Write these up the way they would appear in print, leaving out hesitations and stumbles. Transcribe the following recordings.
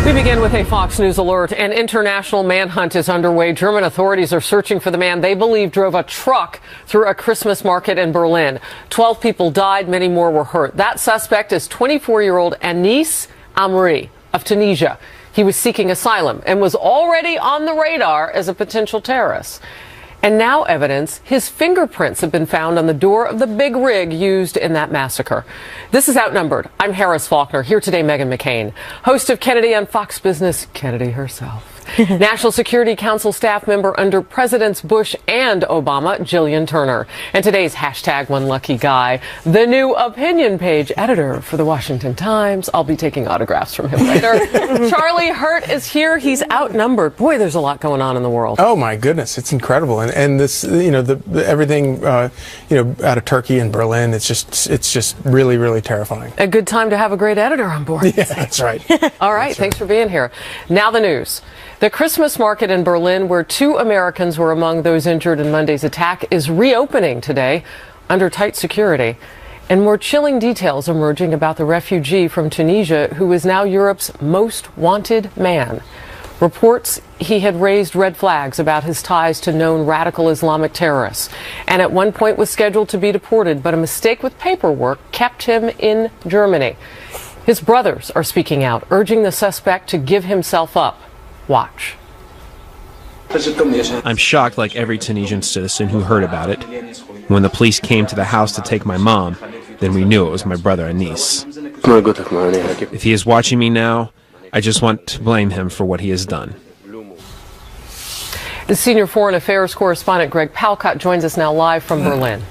We begin with a Fox News alert. An international manhunt is underway. German authorities are searching for the man they believe drove a truck through a Christmas market in Berlin. 12 people died, many more were hurt. That suspect is 24-year-old Anis Amri of Tunisia. He was seeking asylum and was already on the radar as a potential terrorist. And now evidence, his fingerprints have been found on the door of the big rig used in that massacre. This is Outnumbered. I'm Harris Faulkner. Here today, Meghan McCain, host of Kennedy on Fox Business, Kennedy herself. National Security Council staff member under Presidents Bush and Obama, Jillian Turner. And today's hashtag One Lucky Guy, the new opinion page editor for the Washington Times. I'll be taking autographs from him later. Charlie Hurt is here. He's outnumbered. Boy, there's a lot going on in the world. Oh my goodness, it's incredible. And this, everything, out of Turkey and Berlin, it's just really terrifying. A good time to have a great editor on board. Yeah, that's right. All right, thanks for being here. Now the news. The Christmas market in Berlin, where 2 Americans were among those injured in Monday's attack, is reopening today under tight security. And more chilling details emerging about the refugee from Tunisia who is now Europe's most wanted man. Reports he had raised red flags about his ties to known radical Islamic terrorists, and at one point was scheduled to be deported, but a mistake with paperwork kept him in Germany. His brothers are speaking out, urging the suspect to give himself up. Watch. I'm shocked like every Tunisian citizen who heard about it. When the police came to the house to take my mom, then we knew it was my brother Anis. If he is watching me now, I just want to blame him for what he has done. The senior foreign affairs correspondent Greg Palcott joins us now live from Berlin.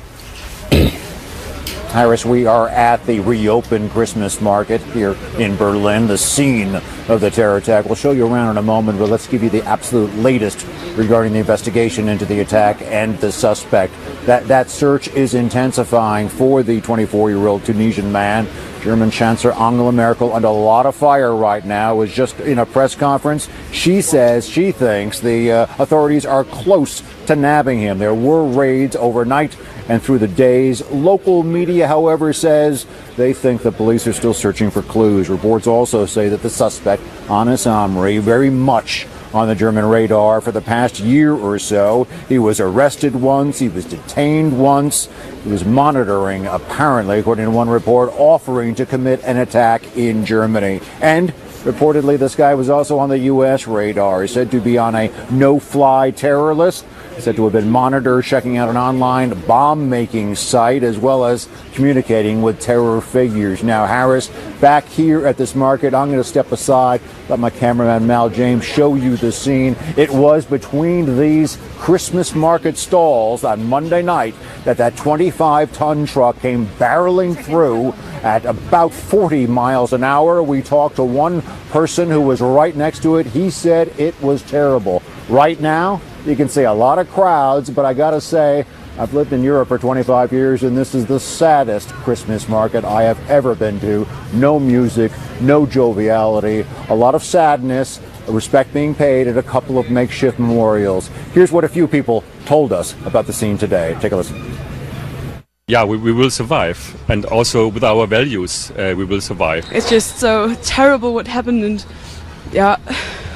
Harris, we are at the reopened Christmas market here in Berlin, the scene of the terror attack. We'll show you around in a moment, but let's give you the absolute latest regarding the investigation into the attack and the suspect. That search is intensifying for the 24-year-old Tunisian man. German Chancellor Angela Merkel under a lot of fire right now was just in a press conference. She says she thinks the authorities are close to nabbing him. There were raids overnight and through the days. Local media, however, says they think the police are still searching for clues. Reports also say that the suspect, Anis Amri, very much on the German radar for the past year or so. He was arrested once, he was detained once, he was monitoring, apparently, according to one report, offering to commit an attack in Germany. And reportedly, this guy was also on the U.S. radar. He's said to be on a no-fly terror list. Said to have been monitored, checking out an online bomb-making site, as well as communicating with terror figures. Now, Harris, back here at this market, I'm going to step aside, let my cameraman Mal James show you the scene. It was between these Christmas market stalls on Monday night that 25-ton truck came barreling through at about 40 miles an hour. We talked to one person who was right next to it. He said it was terrible. Right now, you can see a lot of crowds, but I gotta say, I've lived in Europe for 25 years, and this is the saddest Christmas market I have ever been to. No music, no joviality, a lot of sadness, respect being paid at a couple of makeshift memorials. Here's what a few people told us about the scene today. Take a listen. Yeah, we will survive, and also with our values, we will survive. It's just so terrible what happened, and yeah,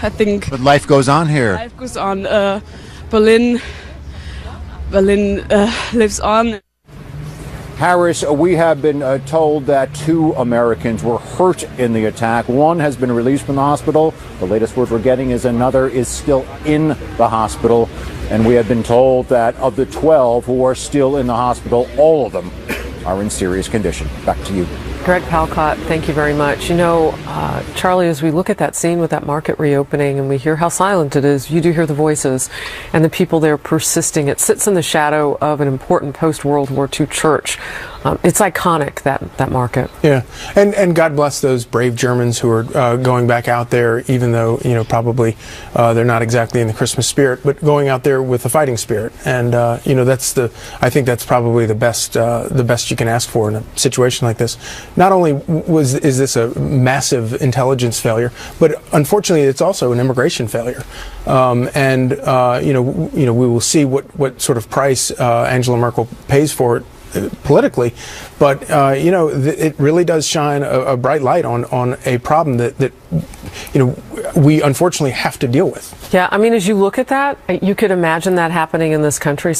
I think. But life goes on here. Life goes on. Berlin lives on. Harris, we have been told that 2 Americans were hurt in the attack. One has been released from the hospital. The latest word we're getting is another is still in the hospital. And we have been told that of the 12 who are still in the hospital, all of them are in serious condition. Back to you. Greg Palcott, thank you very much. Charlie, as we look at that scene with that market reopening and we hear how silent it is, you do hear the voices and the people there persisting. It sits in the shadow of an important post-World War II church. It's iconic, that market. Yeah, and God bless those brave Germans who are going back out there, even though, probably they're not exactly in the Christmas spirit, but going out there with the fighting spirit. And, I think that's probably the best you can ask for in a situation like this. Not only is this a massive intelligence failure, but unfortunately it's also an immigration failure. We will see what sort of price Angela Merkel pays for it politically, but it really does shine a bright light on a problem that we unfortunately have to deal with. Yeah, I mean, as you look at that, you could imagine that happening in this country.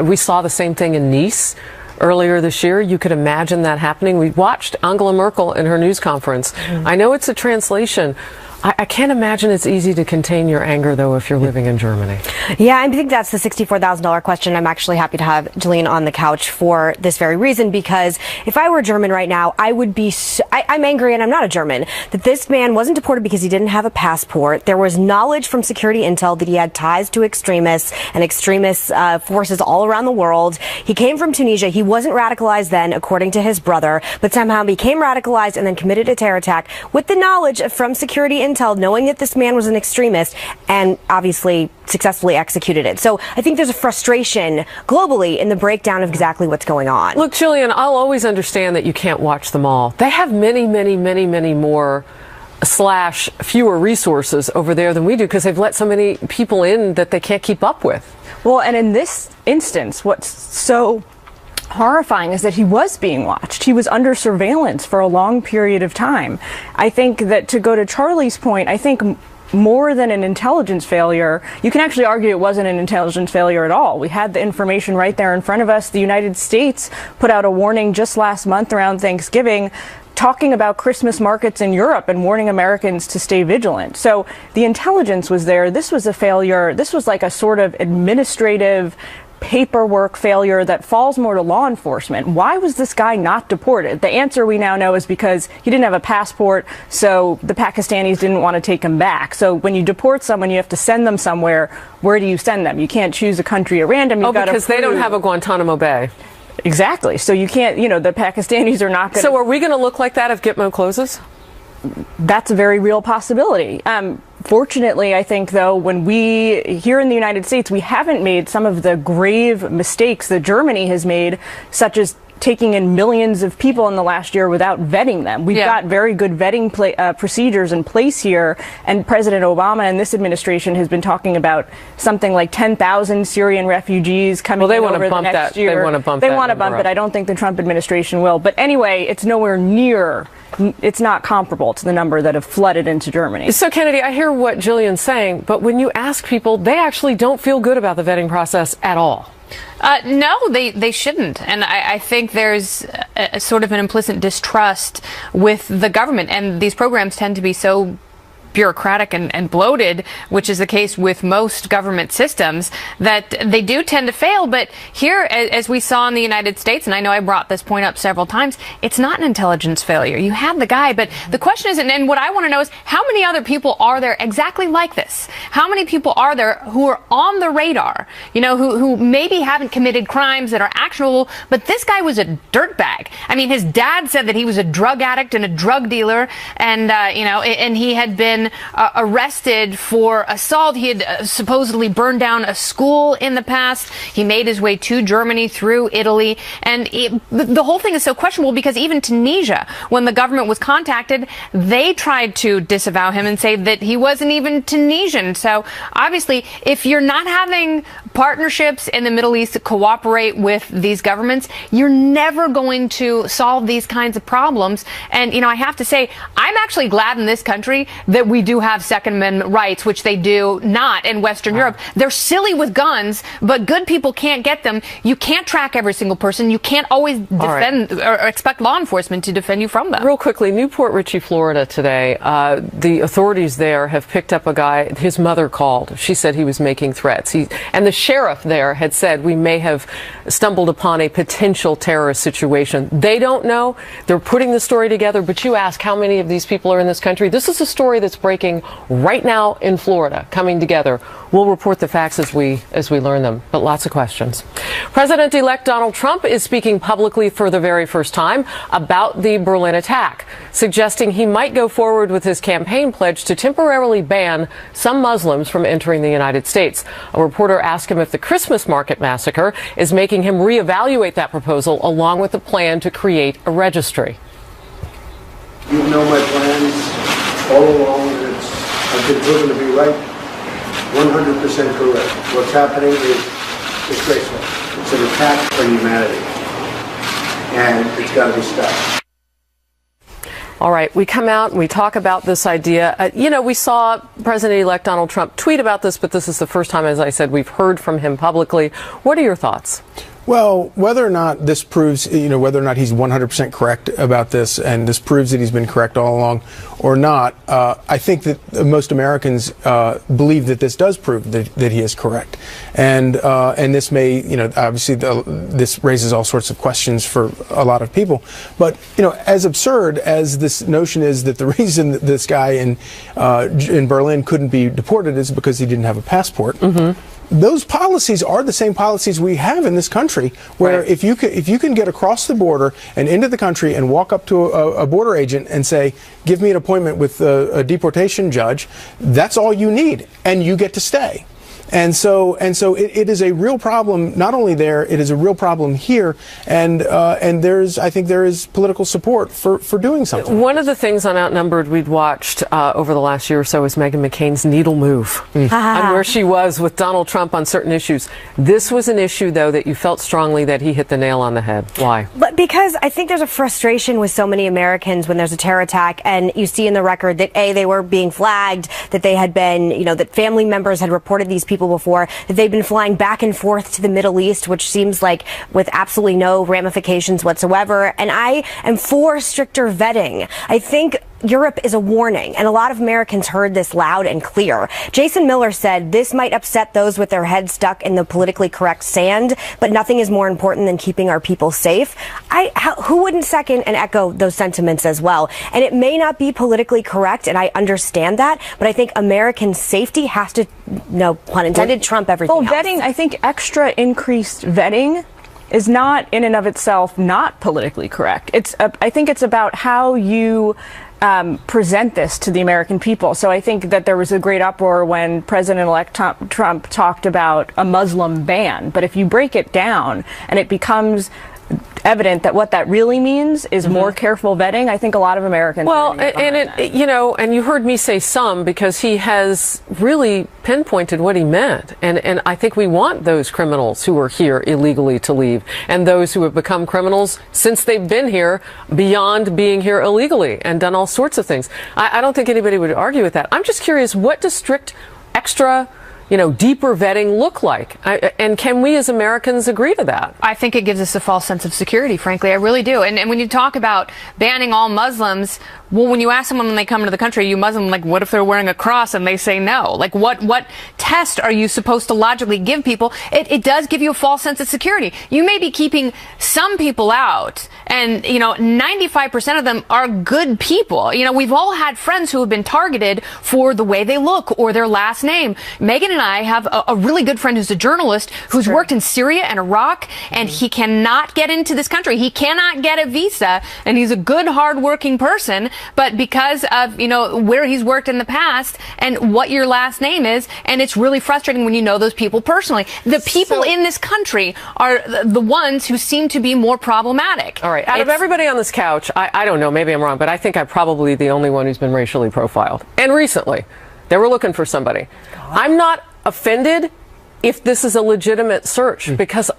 We saw the same thing in Nice earlier this year. You could imagine that happening. We watched Angela Merkel in her news conference. I know it's a translation. I can't imagine it's easy to contain your anger, though, if you're living in Germany. Yeah, I think that's the $64,000 question. I'm actually happy to have Jillian on the couch for this very reason, because if I were German right now, I would be, I'm angry, and I'm not a German, that this man wasn't deported because he didn't have a passport. There was knowledge from security intel that he had ties to extremists and extremist forces all around the world. He came from Tunisia. He wasn't radicalized then, according to his brother, but somehow became radicalized and then committed a terror attack with the knowledge from security intel, knowing that this man was an extremist, and obviously successfully executed it. So I think there's a frustration globally in the breakdown of exactly what's going on. Look, Jillian, I'll always understand that you can't watch them all. They have many, many, many, many more / fewer resources over there than we do, because they've let so many people in that they can't keep up with. Well, and in this instance, what's so horrifying is that he was being watched. He was under surveillance for a long period of time. I think that, to go to Charlie's point, I think more than an intelligence failure, you can actually argue it wasn't an intelligence failure at all. We had the information right there in front of us. The United States put out a warning just last month around Thanksgiving, talking about Christmas markets in Europe and warning Americans to stay vigilant. So the intelligence was there. This was a failure. This was like a sort of administrative paperwork failure that falls more to law enforcement. Why was this guy not deported? The answer we now know is because he didn't have a passport, so the Pakistanis didn't want to take him back. So when you deport someone, you have to send them somewhere. Where do you send them? You can't choose a country at random. Because they don't have a Guantanamo Bay. Exactly. So you can't, the Pakistanis are not going to... So are we going to look like that if Gitmo closes? That's a very real possibility. Fortunately, I think, though, when here in the United States, we haven't made some of the grave mistakes that Germany has made, such as taking in millions of people in the last year without vetting them. We've got very good vetting procedures in place here, and President Obama and this administration has been talking about something like 10,000 Syrian refugees coming in over the next year. They want to bump it. I don't think the Trump administration will. But anyway, it's nowhere near. It's not comparable to the number that have flooded into Germany. So, Kennedy, I hear what Jillian's saying, but when you ask people, they actually don't feel good about the vetting process at all. No, they shouldn't. And I think there's a sort of an implicit distrust with the government. And these programs tend to be so bureaucratic and bloated, which is the case with most government systems, that they do tend to fail. But here, as we saw in the United States, and I know I brought this point up several times, it's not an intelligence failure. You have the guy, but the question is, and what I want to know is, how many other people are there exactly like this? How many people are there who are on the radar, who maybe haven't committed crimes that are actionable, but this guy was a dirtbag. I mean, his dad said that he was a drug addict and a drug dealer, and, and he had been arrested for assault. He had supposedly burned down a school in the past. He made his way to Germany through Italy. And the whole thing is so questionable because even Tunisia, when the government was contacted, they tried to disavow him and say that he wasn't even Tunisian. So obviously, if you're not having partnerships in the Middle East that cooperate with these governments, you're never going to solve these kinds of problems. And, I have to say, I'm actually glad in this country that we do have Second Amendment rights, which they do not in Western Europe. They're silly with guns, but good people can't get them. You can't track every single person. You can't always defend or expect law enforcement to defend you from them. Real quickly, Newport Richey, Florida today, the authorities there have picked up a guy. His mother called. She said he was making threats. And the sheriff there had said we may have stumbled upon a potential terrorist situation. They don't know. They're putting the story together. But you ask how many of these people are in this country. This is a story that's breaking right now in Florida, coming together. We'll report the facts as we learn them, but lots of questions. President-elect Donald Trump is speaking publicly for the very first time about the Berlin attack, suggesting he might go forward with his campaign pledge to temporarily ban some Muslims from entering the United States. A reporter asked him if the Christmas market massacre is making him reevaluate that proposal, along with the plan to create a registry. You know my plans all along, and I've been proven to be right, 100% correct. What's happening is disgraceful. It's an attack on humanity, and it's got to be stopped. All right, we come out and we talk about this idea. We saw President-elect Donald Trump tweet about this, but this is the first time, as I said, we've heard from him publicly. What are your thoughts? Well, whether or not this proves, whether or not he's 100% correct about this, and this proves that he's been correct all along or not, I think that most Americans believe that this does prove that he is correct. And this may, obviously this raises all sorts of questions for a lot of people. But, as absurd as this notion is that the reason that this guy in Berlin couldn't be deported is because he didn't have a passport. Mm-hmm. Those policies are the same policies we have in this country, where right. if you can get across the border and into the country and walk up to a border agent and say, give me an appointment with a deportation judge, that's all you need, and you get to stay. And so it is a real problem. Not only there, it is a real problem here, and I think there is political support for doing something. One of the things on Outnumbered we'd watched over the last year or so is Meghan McCain's needle move on where she was with Donald Trump on certain issues. This was an issue, though, that you felt strongly that he hit the nail on the head. Why? But because I think there's a frustration with so many Americans when there's a terror attack, and you see in the record that they were being flagged, that they had been, that family members had reported these people before, that they've been flying back and forth to the Middle East, which seems like with absolutely no ramifications whatsoever. And I am for stricter vetting. I think Europe is a warning, and a lot of Americans heard this loud and clear. Jason Miller said this might upset those with their heads stuck in the politically correct sand, but nothing is more important than keeping our people safe. Who wouldn't second and echo those sentiments as well? And it may not be politically correct, and I understand that, but I think American safety has to, no pun intended, trump everything else. Vetting, I think extra increased vetting is not in and of itself not politically correct. I think it's about how you present this to the American people. So I think that there was a great uproar when President-elect Trump talked about a Muslim ban. But if you break it down and it becomes evident that what that really means is more careful vetting, I think a lot of Americans. Well, and you heard me say some, because he has really pinpointed what he meant, and I think we want those criminals who are here illegally to leave, and those who have become criminals since they've been here beyond being here illegally and done all sorts of things. I don't think anybody would argue with that. I'm just curious, what does strict, extra, deeper vetting look like? And can we as Americans agree to that? I think it gives us a false sense of security, frankly. I really do. And when you talk about banning all Muslims, well, when you ask someone when they come into the country, are you Muslim? Like, what if they're wearing a cross and they say no? Like, what test are you supposed to logically give people? It does give you a false sense of security. You may be keeping some people out, and, 95% of them are good people. We've all had friends who have been targeted for the way they look or their last name. Megan and I have a really good friend who's a journalist who's worked in Syria and Iraq, and he cannot get into this country. He cannot get a visa, and he's a good, hard-working person. But because of, where he's worked in the past and what your last name is, and it's really frustrating when you know those people personally. The people in this country are the ones who seem to be more problematic. All right. Out of everybody on this couch, I don't know, maybe I'm wrong, but I think I'm probably the only one who's been racially profiled. And recently, they were looking for somebody. I'm not offended if this is a legitimate search, because,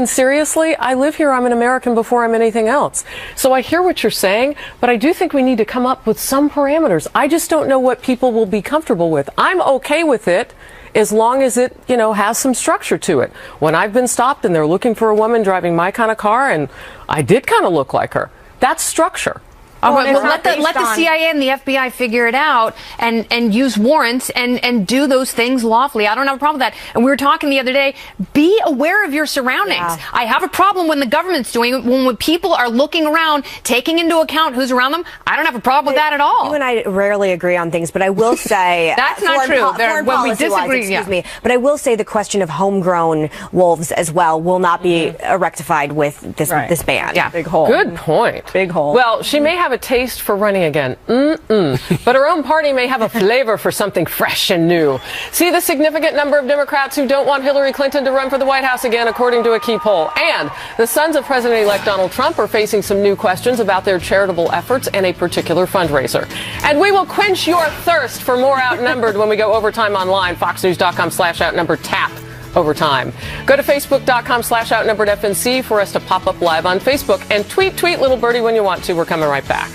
seriously, I live here, I'm an American before I'm anything else. So I hear what you're saying, but I do think we need to come up with some parameters. I just don't know what people will be comfortable with. I'm okay with it as long as it, has some structure to it. When I've been stopped and they're looking for a woman driving my kind of car, and I did kind of look like her, that's structure. Let the CIA and the FBI figure it out and use warrants and do those things lawfully. I don't have a problem with that. And we were talking the other day, be aware of your surroundings. Yeah. I have a problem when the government's doing it, when people are looking around, taking into account who's around them. I don't have a problem with that at all. You and I rarely agree on things, but I will say that's not true. When we disagree, excuse me. But I will say the question of homegrown wolves as well will not be rectified with this ban. Yeah, big hole. Good point. Big hole. Well, she may have a taste for running again. But her own party may have a flavor for something fresh and new. See the significant number of Democrats who don't want Hillary Clinton to run for the White House again, according to a key poll. And the sons of President-elect Donald Trump are facing some new questions about their charitable efforts and a particular fundraiser. And we will quench your thirst for more Outnumbered when we go overtime online. FoxNews.com/Outnumbered tap overtime. Go to Facebook.com/OutnumberedFNC for us to pop up live on Facebook, and tweet little birdie when you want to. We're coming right back.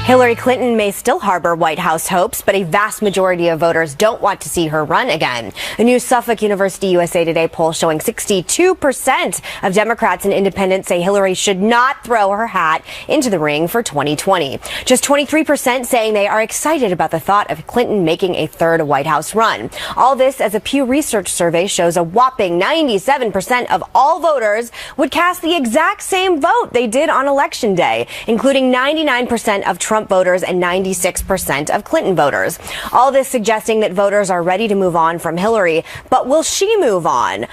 Hillary Clinton may still harbor White House hopes, but a vast majority of voters don't want to see her run again. A new Suffolk University USA Today poll showing 62% of Democrats and independents say Hillary should not throw her hat into the ring for 2020. Just 23% saying they are excited about the thought of Clinton making a third White House run. All this as a Pew Research survey shows a whopping 97% of all voters would cast the exact same vote they did on Election Day, including 99% of Trump voters and 96% of Clinton voters. All this suggesting that voters are ready to move on from Hillary. But will she move on?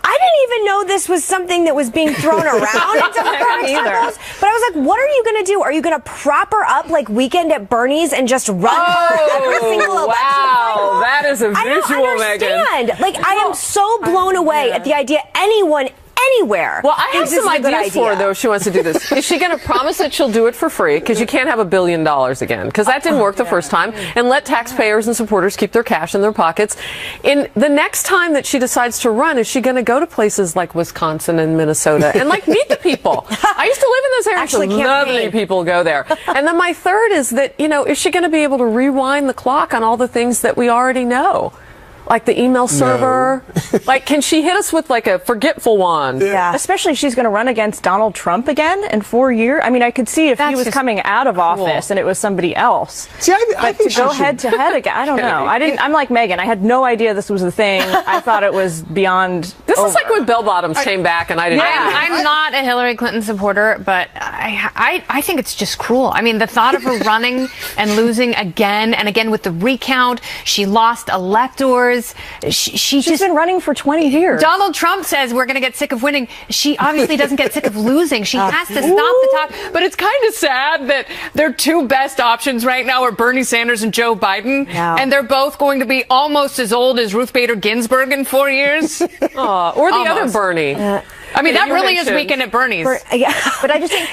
I didn't even know this was something that was being thrown around in Democratic circles. But I was like, what are you going to do? Are you going to prop her up like Weekend at Bernie's and just run her every single election cycle? Wow, that is a visual, Megan. Like, I am so blown away at the idea anyone anywhere. Well, I have some ideas for her, though, if she wants to do this. Is she going to promise that she'll do it for free? Because you can't have $1 billion again. Because that didn't work the first time. And let taxpayers and supporters keep their cash in their pockets. In the next time that she decides to run, is she going to go to places like Wisconsin and Minnesota and, like, meet the people? I used to live in those areas. Actually, lovely people go there. And then my third is that, you know, is she going to be able to rewind the clock on all the things that we already know? Like the email server? No. Like, can she hit us with like a forgetful one? Yeah. Especially if she's going to run against Donald Trump again in 4 years. I mean, I could see if he was coming out of office and it was somebody else. See, I think to go head to head again, I don't know. I'm like Megan. I had no idea this was a thing. I thought it was beyond. This is like when Bell Bottoms came back, and I didn't. I'm not a Hillary Clinton supporter, but I think it's just cruel. I mean, the thought of her running and losing again and again with the recount. She lost electors. She's just been running for 20 years. Donald Trump says we're going to get sick of winning. She obviously doesn't get sick of losing. She has to stop the talk. But it's kind of sad that their two best options right now are Bernie Sanders and Joe Biden. Yeah. And they're both going to be almost as old as Ruth Bader Ginsburg in 4 years. Or the other Bernie. I mean, that really is Weekend at Bernie's. Yeah, but I just think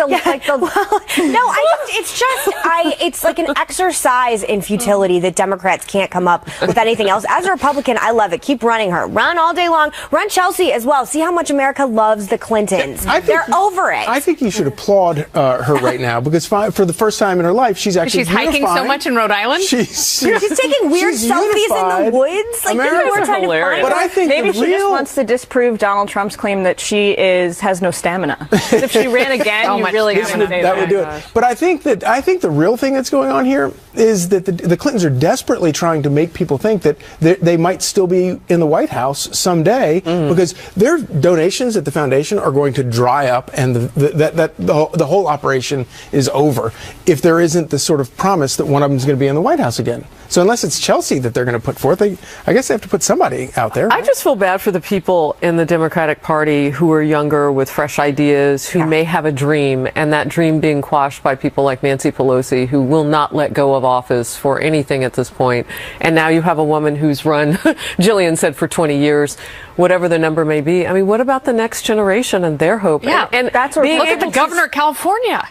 it's like an exercise in futility that Democrats can't come up with anything else. As a Republican, I love it. Keep running her. Run all day long. Run Chelsea as well. See how much America loves the Clintons. They're over it. I think you should applaud her right now because for the first time in her life, she's actually hiking so much in Rhode Island. She's taking weird selfies in the woods. Like, America, we're trying to find but I think maybe she just wants to disprove Donald Trump's claim that she has no stamina. If she ran again, you really that would do it. But I think the real thing that's going on here is that the Clintons are desperately trying to make people think that they might still be in the White House someday because their donations at the foundation are going to dry up and the whole operation is over if there isn't the sort of promise that one of them is going to be in the White House again. So unless it's Chelsea that they're going to put forth, I guess they have to put somebody out there. I just feel bad for the people in the Democratic Party who are younger with fresh ideas, who may have a dream, and that dream being quashed by people like Nancy Pelosi, who will not let go of office for anything at this point. And now you have a woman who's run, Jillian said, for 20 years, whatever the number may be. I mean, what about the next generation and their hope? Yeah, and that's look at the governor of California.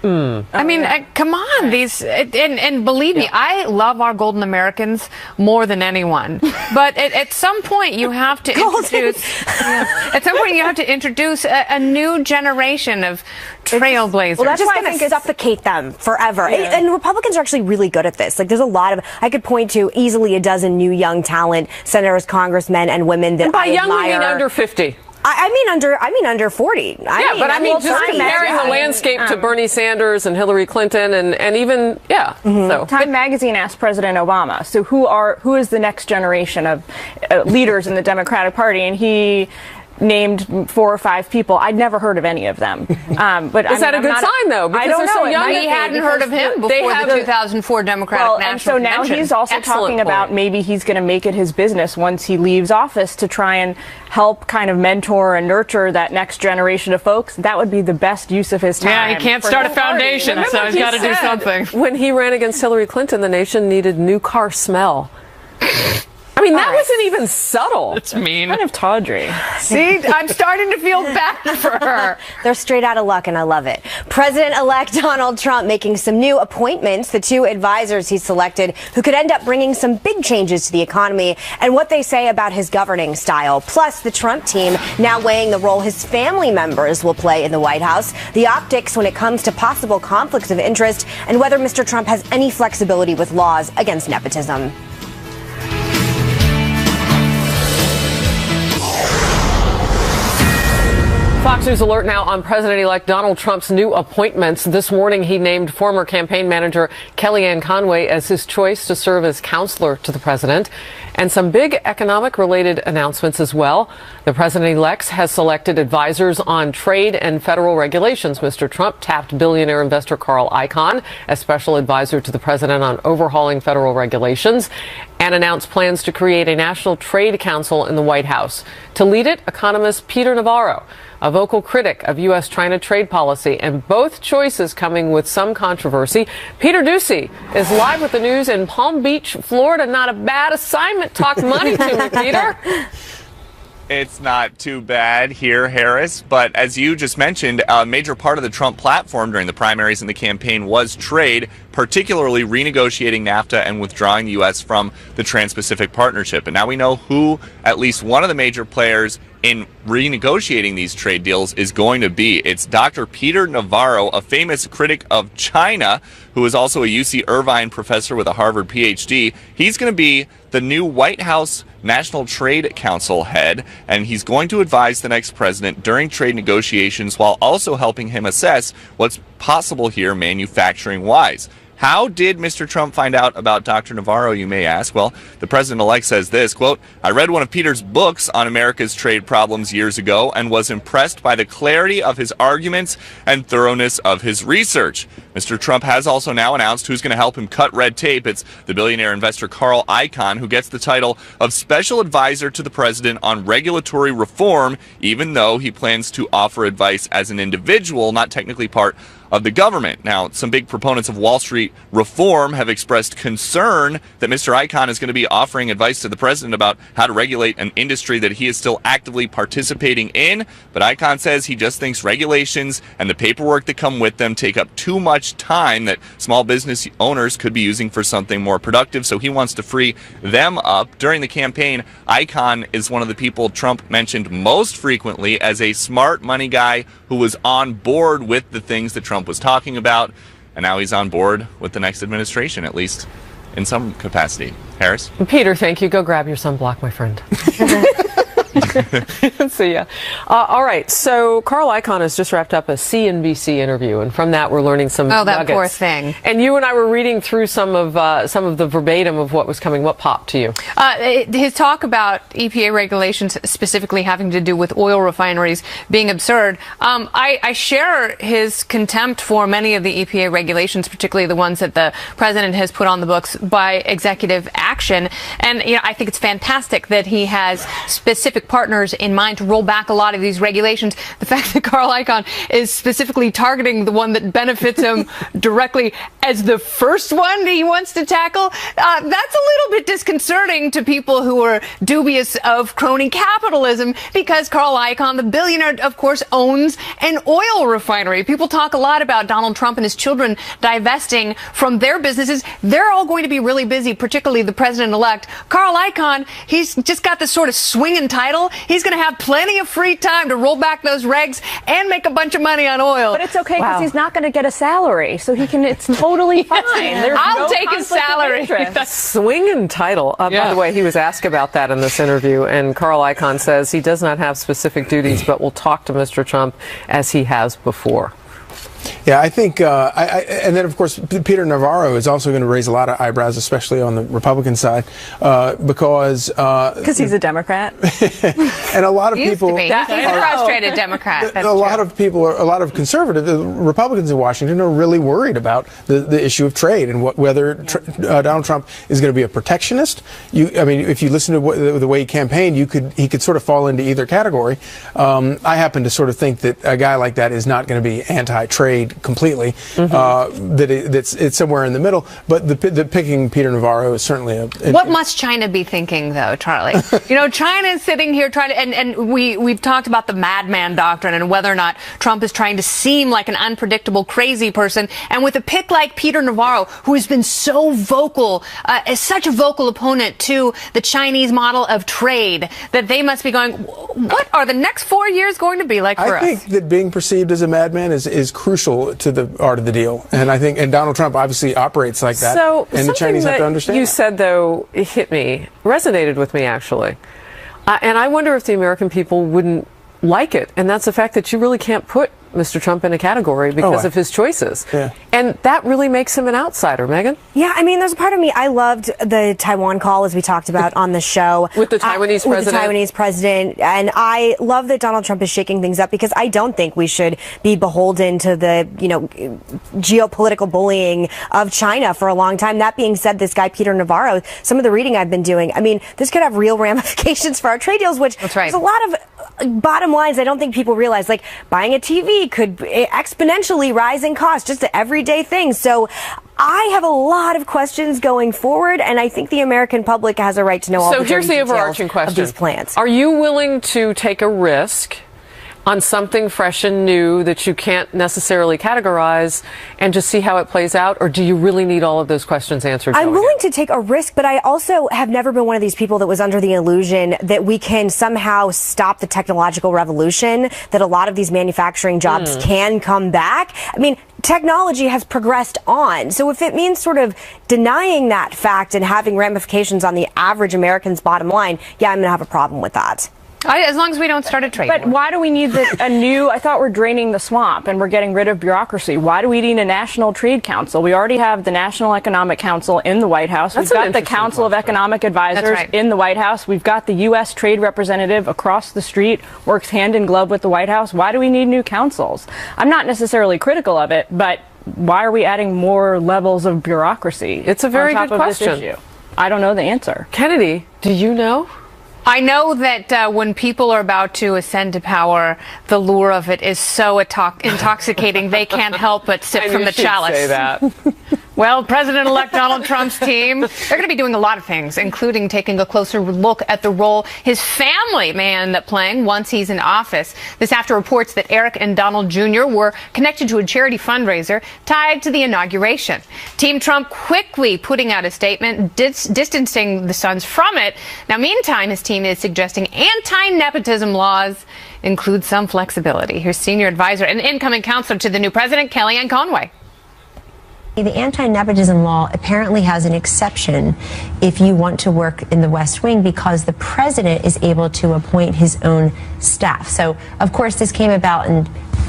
I mean, come on, and believe me, I love our golden Americans more than anyone. But at some point, you have to introduce. At some point, you have to introduce a new generation of trailblazers. Well, that's just going to suffocate them forever. Yeah. And Republicans are actually really good at this. Like, there's a lot of, I could point to easily a dozen new young talent, senators, congressmen, and women that I admire. By young, we mean under 50. I mean under 40. I mean just comparing the landscape to Bernie Sanders and Hillary Clinton and even So Time Magazine asked President Obama, so who is the next generation of leaders in the Democratic Party, and he named 4 or 5 people. I'd never heard of any of them. But is that a good sign, though? Because I don't know. So young. We hadn't heard of him before the 2004 Democratic National and so now Convention. he's also talking about maybe he's going to make it his business once he leaves office to try and help kind of mentor and nurture that next generation of folks. That would be the best use of his time. Yeah, he can't start a foundation, so he's got to do something. When he ran against Hillary Clinton, the nation needed new car smell. I mean, that wasn't even subtle. It's mean. Kind of tawdry. See, I'm starting to feel bad for her. They're straight out of luck, and I love it. President-elect Donald Trump making some new appointments, the 2 advisors he selected who could end up bringing some big changes to the economy, and what they say about his governing style. Plus, the Trump team now weighing the role his family members will play in the White House, the optics when it comes to possible conflicts of interest, and whether Mr. Trump has any flexibility with laws against nepotism. Fox News alert now on President-elect Donald Trump's new appointments. This morning, he named former campaign manager Kellyanne Conway as his choice to serve as counselor to the president. And some big economic-related announcements as well. The president-elect has selected advisors on trade and federal regulations. Mr. Trump tapped billionaire investor Carl Icahn as special advisor to the president on overhauling federal regulations, and announced plans to create a national trade council in the White House. To lead it, economist Peter Navarro, a vocal critic of U.S.-China trade policy, and both choices coming with some controversy. Peter Ducey is live with the news in Palm Beach, Florida. Not a bad assignment. Talk money to me, Peter. It's not too bad here, Harris, but as you just mentioned, a major part of the Trump platform during the primaries and the campaign was trade, particularly renegotiating NAFTA and withdrawing the U.S. from the Trans-Pacific Partnership. And now we know who at least one of the major players in renegotiating these trade deals is going to be. It's Dr. Peter Navarro, a famous critic of China, who is also a UC Irvine professor with a Harvard PhD. He's going to be the new White House National Trade Council head, and he's going to advise the next president during trade negotiations while also helping him assess what's possible here manufacturing-wise. How did Mr. Trump find out about Dr. Navarro, you may ask? Well, the president-elect says this, quote, "I read one of Peter's books on America's trade problems years ago and was impressed by the clarity of his arguments and thoroughness of his research." Mr. Trump has also now announced who's going to help him cut red tape. It's the billionaire investor Carl Icahn, who gets the title of Special Advisor to the President on Regulatory Reform, even though he plans to offer advice as an individual, not technically part of the government. Now, some big proponents of Wall Street reform have expressed concern that Mr. Icahn is going to be offering advice to the president about how to regulate an industry that he is still actively participating in. But Icahn says he just thinks regulations and the paperwork that come with them take up too much time that small business owners could be using for something more productive. So he wants to free them up. During the campaign, Icahn is one of the people Trump mentioned most frequently as a smart money guy who was on board with the things that Trump was talking about, and now he's on board with the next administration, at least in some capacity. Harris? Peter, thank you. Go grab your sunblock, my friend. See ya. All right. So Carl Icahn has just wrapped up a CNBC interview, and from that we're learning some that nuggets. Poor thing. And you and I were reading through some of the verbatim of what was coming. What popped to you? His talk about EPA regulations, specifically having to do with oil refineries, being absurd. I share his contempt for many of the EPA regulations, particularly the ones that the president has put on the books by executive action. And I think it's fantastic that he has specific partners in mind to roll back a lot of these regulations. The fact that Carl Icahn is specifically targeting the one that benefits him directly as the first one he wants to tackle, that's a little bit disconcerting to people who are dubious of crony capitalism, because Carl Icahn, the billionaire, of course, owns an oil refinery. People talk a lot about Donald Trump and his children divesting from their businesses. They're all going to be really busy, particularly the president-elect. Carl Icahn, he's just got this sort of swinging title. He's going to have plenty of free time to roll back those regs and make a bunch of money on oil. But it's okay because he's not going to get a salary, so he can. It's totally fine. I'll take his salary. Swinging title. By the way, he was asked about that in this interview, and Carl Icahn says he does not have specific duties, but will talk to Mr. Trump as he has before. Yeah, I think, and then of course Peter Navarro is also going to raise a lot of eyebrows, especially on the Republican side, because he's a Democrat, and a lot of people. He's a frustrated Democrat. A lot of conservative Republicans in Washington are really worried about the issue of trade and whether Donald Trump is going to be a protectionist. I mean, if you listen to the way he campaigned, he could sort of fall into either category. I happen to sort of think that a guy like that is not going to be anti-trade trade completely. It's somewhere in the middle. But the picking Peter Navarro is certainly What must China be thinking, though, Charlie? China is sitting here trying to, and we've talked about the madman doctrine and whether or not Trump is trying to seem like an unpredictable, crazy person. And with a pick like Peter Navarro, who has been so vocal, is such a vocal opponent to the Chinese model of trade, that they must be going, what are the next 4 years going to be like for us? I think that being perceived as a madman is crucial to the art of the deal. And I think, and Donald Trump obviously operates like that. So and the Chinese have to understand you that. said, though, it hit me, resonated with me, actually. And I wonder if the American people wouldn't like it. And that's the fact that you really can't put Mr. Trump in a category because of his choices. Yeah. And that really makes him an outsider, Megan. Yeah, I mean, there's a part of me, I loved the Taiwan call, as we talked about on the show. With the Taiwanese president. With the Taiwanese president. And I love that Donald Trump is shaking things up, because I don't think we should be beholden to the, geopolitical bullying of China for a long time. That being said, this guy, Peter Navarro, some of the reading I've been doing, I mean, this could have real ramifications for our trade deals, which That's right. there's a lot of bottom lines I don't think people realize, like buying a TV could exponentially rise in cost, just an everyday thing. So I have a lot of questions going forward, and I think the American public has a right to know all the So here's the details overarching question. of these plans. Are you willing to take a risk on something fresh and new that you can't necessarily categorize and just see how it plays out? Or do you really need all of those questions answered? I'm willing to take a risk, but I also have never been one of these people that was under the illusion that we can somehow stop the technological revolution, that a lot of these manufacturing jobs can come back. I mean, technology has progressed on. So if it means sort of denying that fact and having ramifications on the average American's bottom line, yeah, I'm going to have a problem with that. As long as we don't start a trade But war. why do we need I thought we're draining the swamp and we're getting rid of bureaucracy. Why do we need a National Trade Council? We already have the National Economic Council in the White House. That's We've got an the interesting Council of question. Economic Advisors right. in the White House. We've got the U.S. Trade Representative across the street, works hand in glove with the White House. Why do we need new councils? I'm not necessarily critical of it, but why are we adding more levels of bureaucracy? It's a very on top good of this question. issue? I don't know the answer. Kennedy, do you know? I know that when people are about to ascend to power, the lure of it is so intoxicating they can't help but sip from the chalice. Say that. Well, President-elect Donald Trump's team, they're going to be doing a lot of things, including taking a closer look at the role his family may end up playing once he's in office. This after reports that Eric and Donald Jr. were connected to a charity fundraiser tied to the inauguration. Team Trump quickly putting out a statement distancing the sons from it. Now, meantime, his team is suggesting anti-nepotism laws include some flexibility. Here's senior advisor and incoming counselor to the new president, Kellyanne Conway. The anti-nepotism law apparently has an exception if you want to work in the West Wing, because the president is able to appoint his own staff. So, of course, this came about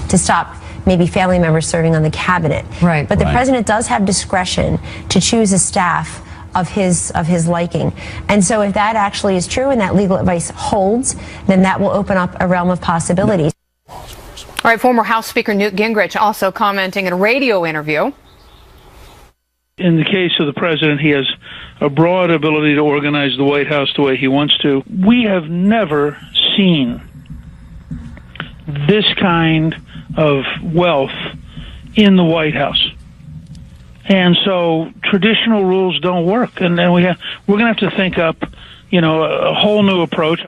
to stop maybe family members serving on the cabinet. Right. But the president does have discretion to choose a staff of his liking. And so if that actually is true and that legal advice holds, then that will open up a realm of possibilities. All right, former House Speaker Newt Gingrich also commenting in a radio interview. In the case of the president, he has a broad ability to organize the White House the way he wants to. We have never seen this kind of wealth in the White House. And so traditional rules don't work. And then we're going to have to think up, a whole new approach.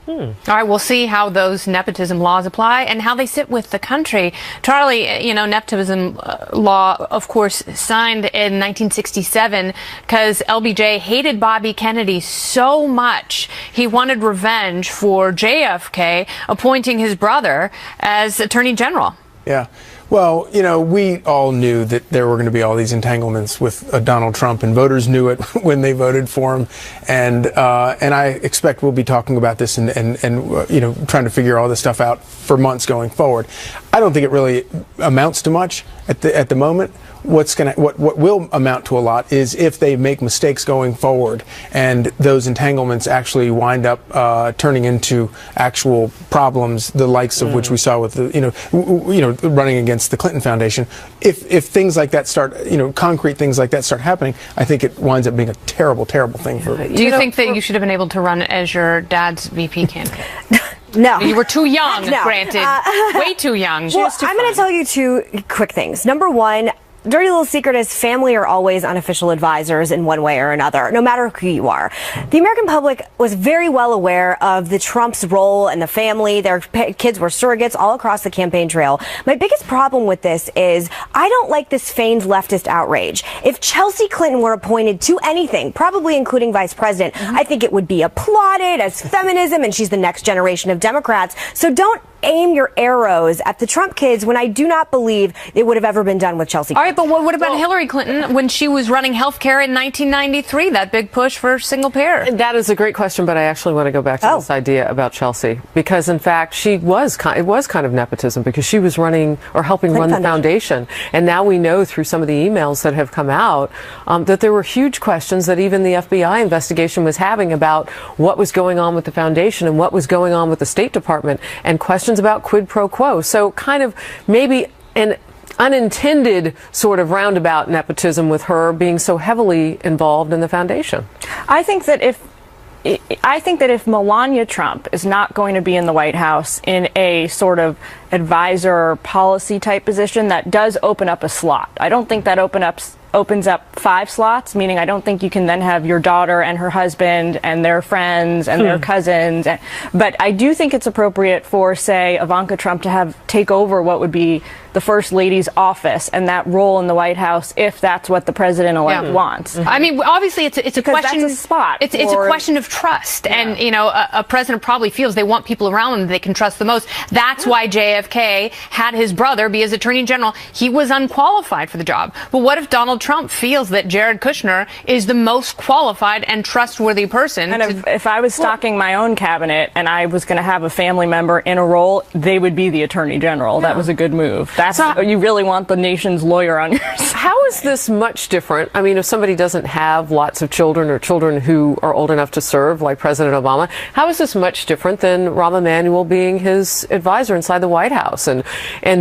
All right, we'll see how those nepotism laws apply and how they sit with the country. Charlie, nepotism law, of course, signed in 1967 because LBJ hated Bobby Kennedy so much. He wanted revenge for JFK appointing his brother as Attorney General. Yeah. Well, we all knew that there were going to be all these entanglements with Donald Trump, and voters knew it when they voted for him. And I expect we'll be talking about this and trying to figure all this stuff out for months going forward. I don't think it really amounts to much at the moment. What will amount to a lot is if they make mistakes going forward and those entanglements actually wind up turning into actual problems, the likes of which we saw with the running against the Clinton Foundation. If things like that start, concrete things like that start happening, I think it winds up being a terrible, terrible thing for. Do you think that you should have been able to run as your dad's VP candidate? No. You were too young, No. granted. Way too young. Well, I'm going to tell you two quick things. Number one, dirty little secret is family are always unofficial advisors in one way or another, no matter who you are. The American public was very well aware of the Trump's role and the family. Their kids were surrogates all across the campaign trail. My biggest problem with this is I don't like this feigned leftist outrage. If Chelsea Clinton were appointed to anything, probably including vice president, I think it would be applauded as feminism, and she's the next generation of Democrats. So don't aim your arrows at the Trump kids when I do not believe it would have ever been done with Chelsea Clinton. All right, but what about Hillary Clinton when she was running health care in 1993, that big push for single payer? That is a great question, but I actually want to go back to this idea about Chelsea, because in fact it was kind of nepotism, because she was running or helping run the foundation. And now we know through some of the emails that have come out that there were huge questions that even the FBI investigation was having about what was going on with the foundation and what was going on with the State Department, and questions about quid pro quo. So kind of maybe an unintended sort of roundabout nepotism with her being so heavily involved in the foundation. I think that if Melania Trump is not going to be in the White House in a sort of advisor policy type position, that does open up a slot. I don't think that opens up 5 slots, meaning I don't think you can then have your daughter and her husband and their friends and their cousins. But I do think it's appropriate for, say, Ivanka Trump to take over what would be the First Lady's office and that role in the White House, if that's what the president-elect wants. I mean, obviously, it's a question. That's a spot. It's a question of trust, and a president probably feels they want people around them they can trust the most. That's why JFK had his brother be his attorney general. He was unqualified for the job. But what if Donald Trump feels that Jared Kushner is the most qualified and trustworthy person? And if I was stocking my own cabinet and I was going to have a family member in a role, they would be the attorney general. That was a good move. You really want the nation's lawyer on your side. How is this much different? I mean, if somebody doesn't have lots of children or children who are old enough to serve, like President Obama, how is this much different than Rahm Emanuel being his advisor inside the White House, and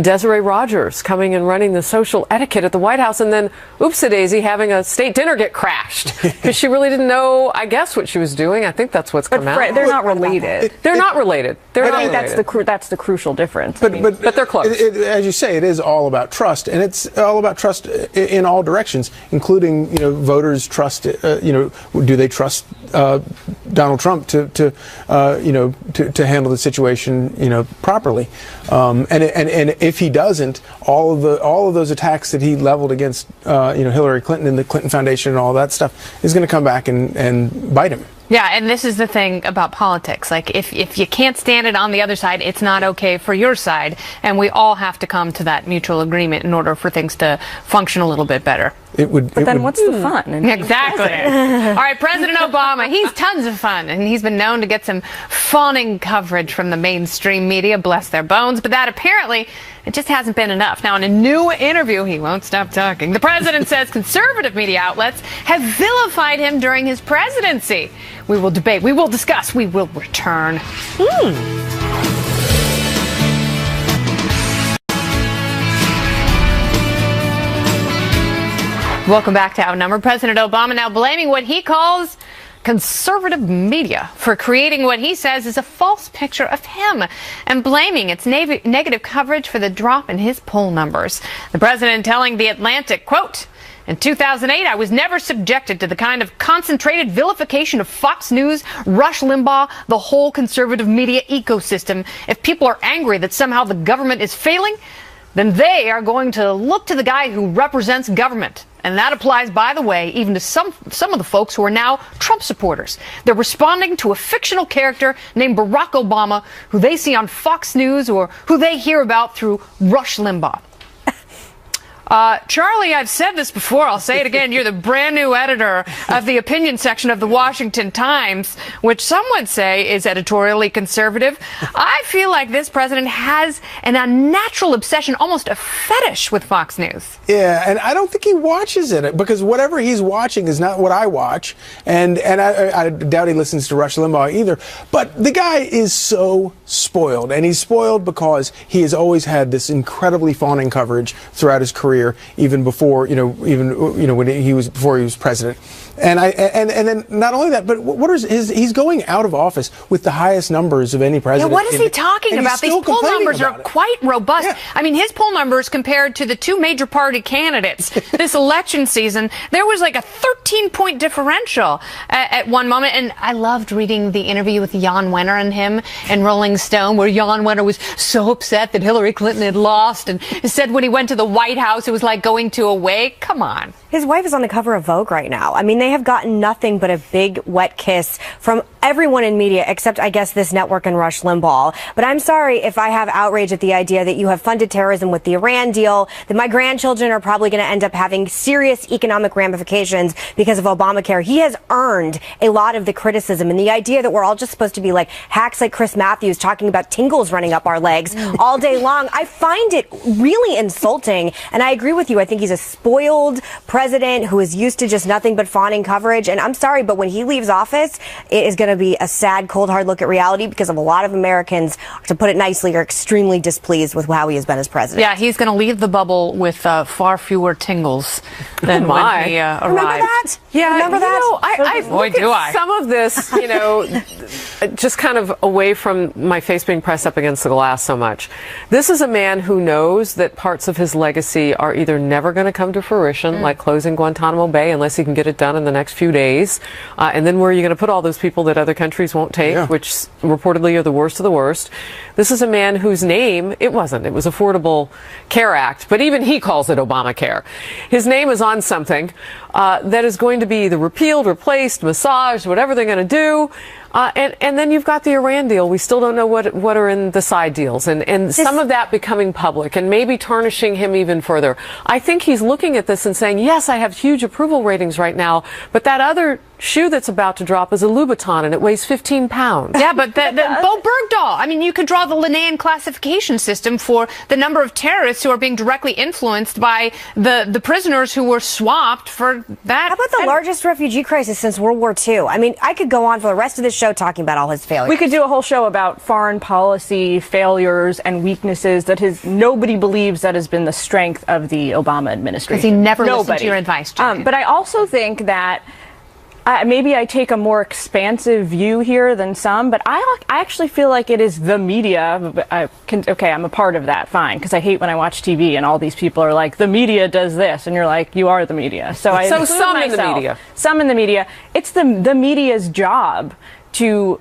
Desiree Rogers coming and running the social etiquette at the White House, and then, oopsie-daisy, having a state dinner get crashed because she really didn't know, I guess, what she was doing. I think that's what's come out. They're not related. They're not related. I think that's the crucial difference. But they're close. As you say, it is all about trust, and it's all about trust in all directions, including voters trust. Do they trust Donald Trump to handle the situation properly? And if he doesn't, all of those attacks that he leveled against Hillary Clinton and the Clinton Foundation and all that stuff is going to come back and bite him. Yeah, and this is the thing about politics. Like, if you can't stand it on the other side, it's not okay for your side. And we all have to come to that mutual agreement in order for things to function a little bit better. What's the fun? Exactly. All right, President Obama, he's tons of fun, and he's been known to get some fawning coverage from the mainstream media, bless their bones, but that apparently, it just hasn't been enough. Now, in a new interview, he won't stop talking. The president says conservative media outlets have vilified him during his presidency. We will debate, we will discuss, we will return. Welcome back to Outnumbered. President Obama now blaming what he calls conservative media for creating what he says is a false picture of him and blaming its negative coverage for the drop in his poll numbers. The president telling The Atlantic, quote, "In 2008, I was never subjected to the kind of concentrated vilification of Fox News, Rush Limbaugh, the whole conservative media ecosystem. If people are angry that somehow the government is failing, then they are going to look to the guy who represents government." And that applies, by the way, even to some of the folks who are now Trump supporters. They're responding to a fictional character named Barack Obama, who they see on Fox News or who they hear about through Rush Limbaugh. Charlie, I've said this before. I'll say it again. You're the brand new editor of the opinion section of the Washington Times, which some would say is editorially conservative. I feel like this president has an unnatural obsession, almost a fetish with Fox News. Yeah, and I don't think he watches it, because whatever he's watching is not what I watch, and I doubt he listens to Rush Limbaugh either. But the guy is so spoiled, and he's spoiled because he has always had this incredibly fawning coverage throughout his career career, even before when he was president. And then not only that, but he's going out of office with the highest numbers of any president. Yeah, what is he talking about? These poll numbers are quite robust. Yeah. I mean, his poll numbers compared to the two major party candidates this election season, there was like a 13-point differential at one moment. And I loved reading the interview with Jan Wenner and him in Rolling Stone, where Jan Wenner was so upset that Hillary Clinton had lost and said when he went to the White House, it was like going to a wake. Come on. His wife is on the cover of Vogue right now. I mean, they have gotten nothing but a big wet kiss from everyone in media, except I guess this network and Rush Limbaugh. But I'm sorry if I have outrage at the idea that you have funded terrorism with the Iran deal, that my grandchildren are probably going to end up having serious economic ramifications because of Obamacare. He has earned a lot of the criticism, and the idea that we're all just supposed to be like hacks like Chris Matthews talking about tingles running up our legs all day long. I find it really insulting, and I agree with you. I think he's a spoiled president who is used to just nothing but fawning coverage. And I'm sorry, but when he leaves office, it is going to be a sad, cold, hard look at reality, because of a lot of Americans, to put it nicely, are extremely displeased with how he has been as president. Yeah, he's going to leave the bubble with far fewer tingles than when he arrived. Remember that? Yeah, remember that? I look at some of this, just kind of away from my face being pressed up against the glass so much. This is a man who knows that parts of his legacy are either never going to come to fruition, like closing Guantanamo Bay, unless he can get it done in the next few days. And then where are you going to put all those people that other countries won't take, which reportedly are the worst of the worst? This is a man whose name, it was Affordable Care Act, but even he calls it Obamacare. His name is on something that is going to be either repealed, replaced, massaged, whatever they're going to do. And then you've got the Iran deal. We still don't know what are in the side deals, and some of that becoming public and maybe tarnishing him even further. I think he's looking at this and saying, yes, I have huge approval ratings right now, but that other shoe that's about to drop is a Louboutin, and it weighs 15 pounds. Yeah, but Bo Bergdahl, I mean, you could draw the Linnaean classification system for the number of terrorists who are being directly influenced by the prisoners who were swapped for that. How about the largest refugee crisis since World War II? I mean, I could go on for the rest of this show talking about all his failures. We could do a whole show about foreign policy failures and weaknesses that nobody believes that has been the strength of the Obama administration. Because he never listened to your advice, Julian. But I also think that maybe I take a more expansive view here than some, but I actually feel like it is the media. Okay, I'm a part of that, fine, because I hate when I watch TV and all these people are like, the media does this, and you're like, you are the media. So some in the media. Some in the media. It's the media's job to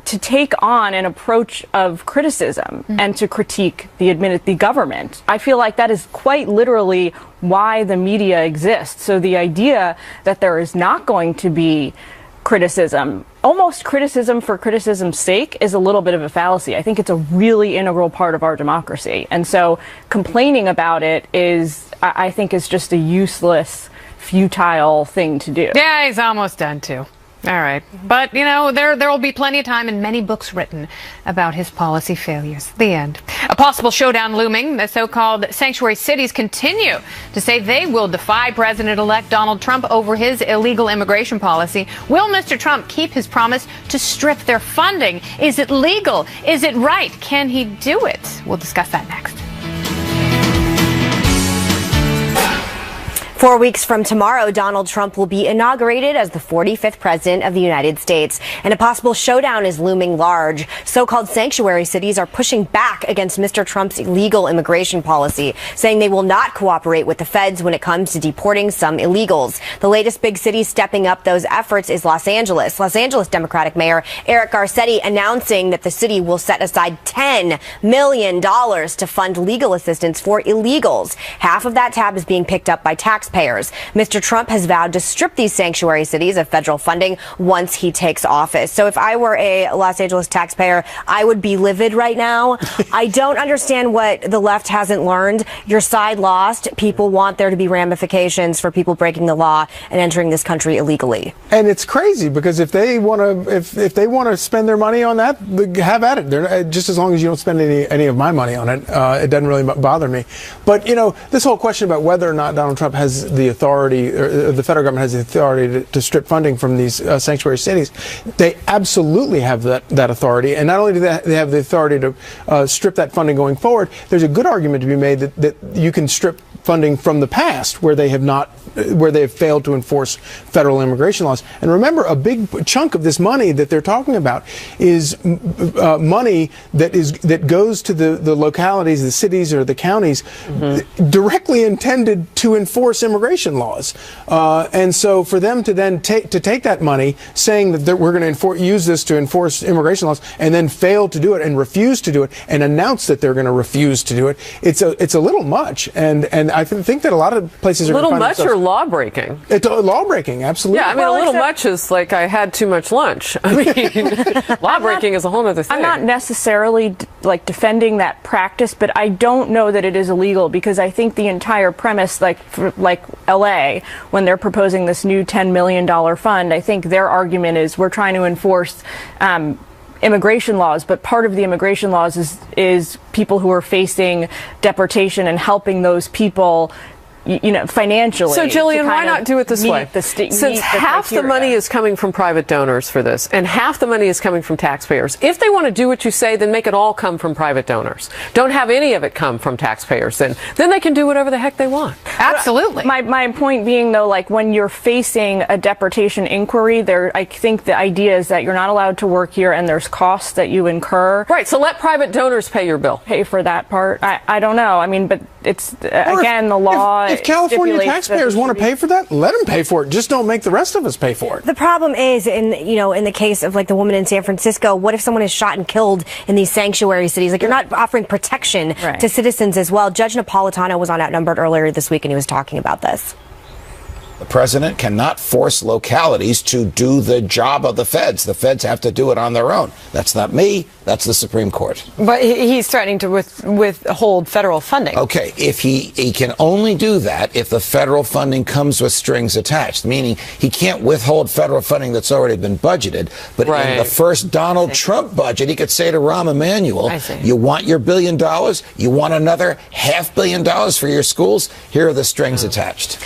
take on an approach of criticism and to critique the government. I feel like that is quite literally why the media exists. So the idea that there is not going to be criticism, almost criticism for criticism's sake, is a little bit of a fallacy. I think it's a really integral part of our democracy. And so complaining about it I think is just a useless, futile thing to do. Yeah, he's almost done too. All right. But, there will be plenty of time and many books written about his policy failures. The end. A possible showdown looming. The so-called sanctuary cities continue to say they will defy President-elect Donald Trump over his illegal immigration policy. Will Mr. Trump keep his promise to strip their funding? Is it legal? Is it right? Can he do it? We'll discuss that next. 4 weeks from tomorrow, Donald Trump will be inaugurated as the 45th president of the United States. And a possible showdown is looming large. So-called sanctuary cities are pushing back against Mr. Trump's illegal immigration policy, saying they will not cooperate with the feds when it comes to deporting some illegals. The latest big city stepping up those efforts is Los Angeles. Los Angeles Democratic Mayor Eric Garcetti announcing that the city will set aside $10 million to fund legal assistance for illegals. Half of that tab is being picked up by taxpayers. Mr. Trump has vowed to strip these sanctuary cities of federal funding once he takes office. So if I were a Los Angeles taxpayer, I would be livid right now. I don't understand what the left hasn't learned. Your side lost. People want there to be ramifications for people breaking the law and entering this country illegally. And it's crazy because if they want to spend their money on that, have at it. Just as long as you don't spend any of my money on it, it doesn't really bother me. But this whole question about whether or not Donald Trump has the authority, or the federal government has the authority to strip funding from these sanctuary cities, they absolutely have that authority. And not only do they have the authority to strip that funding going forward, there's a good argument to be made that you can strip funding from the past where they have failed to enforce federal immigration laws. And remember, a big chunk of this money that they're talking about is money that goes to the localities, the cities or the counties, directly intended to enforce immigration laws. And so for them to then take that money, saying that we're going to use this to enforce immigration laws, and then fail to do it and refuse to do it and announce that they're going to refuse to do it, it's a little much. And I think that a lot of places are little much or law breaking. It's law breaking, absolutely. Yeah, I mean, a little much is like I had too much lunch. I mean, law breaking is a whole other thing. I'm not necessarily like defending that practice, but I don't know that it is illegal, because I think the entire premise, like LA, when they're proposing this new $10 million fund, I think their argument is we're trying to enforce immigration laws, but part of the immigration laws is people who are facing deportation and helping those people, financially. So, Jillian, why not do it this way? Since half the money is coming from private donors for this, and half the money is coming from taxpayers, if they want to do what you say, then make it all come from private donors. Don't have any of it come from taxpayers. Then they can do whatever the heck they want. Absolutely. My point being, though, like when you're facing a deportation inquiry, I think the idea is that you're not allowed to work here and there's costs that you incur. Right, so let private donors pay your bill. Pay for that part. I don't know. I mean, but it's, again, the law. If California taxpayers want to pay for that, let them pay for it. Just don't make the rest of us pay for it. The problem is, in the case of like the woman in San Francisco, what if someone is shot and killed in these sanctuary cities? Like, you're not offering protection to citizens as well. Judge Napolitano was on Outnumbered earlier this week, and he was talking about this. The president cannot force localities to do the job of the feds. The feds have to do it on their own. That's not me. That's the Supreme Court. But he's threatening to withhold federal funding. Okay, if he can only do that if the federal funding comes with strings attached, meaning he can't withhold federal funding that's already been budgeted. But in the first Donald Trump budget, he could say to Rahm Emanuel, you want your $1 billion? You want another $500 million for your schools? Here are the strings attached.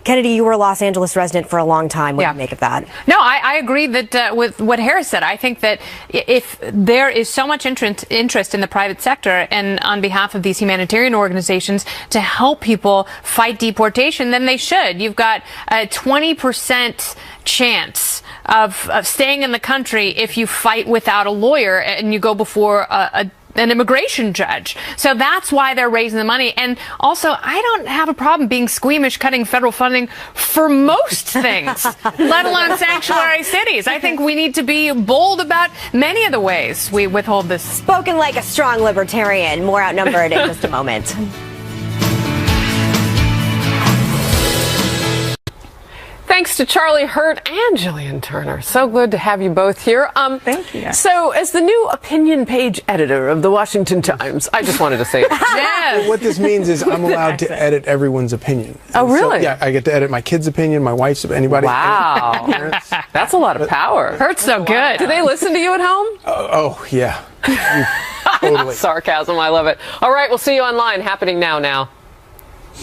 Kennedy, you were a Los Angeles resident for a long time. What do you make of that? No, I agree that with what Harris said. I think that if there is so much interest in the private sector and on behalf of these humanitarian organizations to help people fight deportation, then they should. You've got a 20% chance of staying in the country if you fight without a lawyer and you go before an immigration judge. So that's why they're raising the money. And also, I don't have a problem being squeamish cutting federal funding for most things, let alone sanctuary cities. I think we need to be bold about many of the ways we withhold this. Spoken like a strong libertarian. More Outnumbered in just a moment. Thanks to Charlie Hurt and Jillian Turner. So good to have you both here. Thank you. So, as the new opinion page editor of the Washington Times, I just wanted to say it. Yes. What this means is I'm allowed to edit everyone's opinion. Oh, really? So, yeah, I get to edit my kids' opinion, my wife's, anybody. Wow. That's a lot of power. Hurt's so good. Do they listen to you at home? Oh, yeah. Totally. Sarcasm. I love it. All right, we'll see you online. Happening now.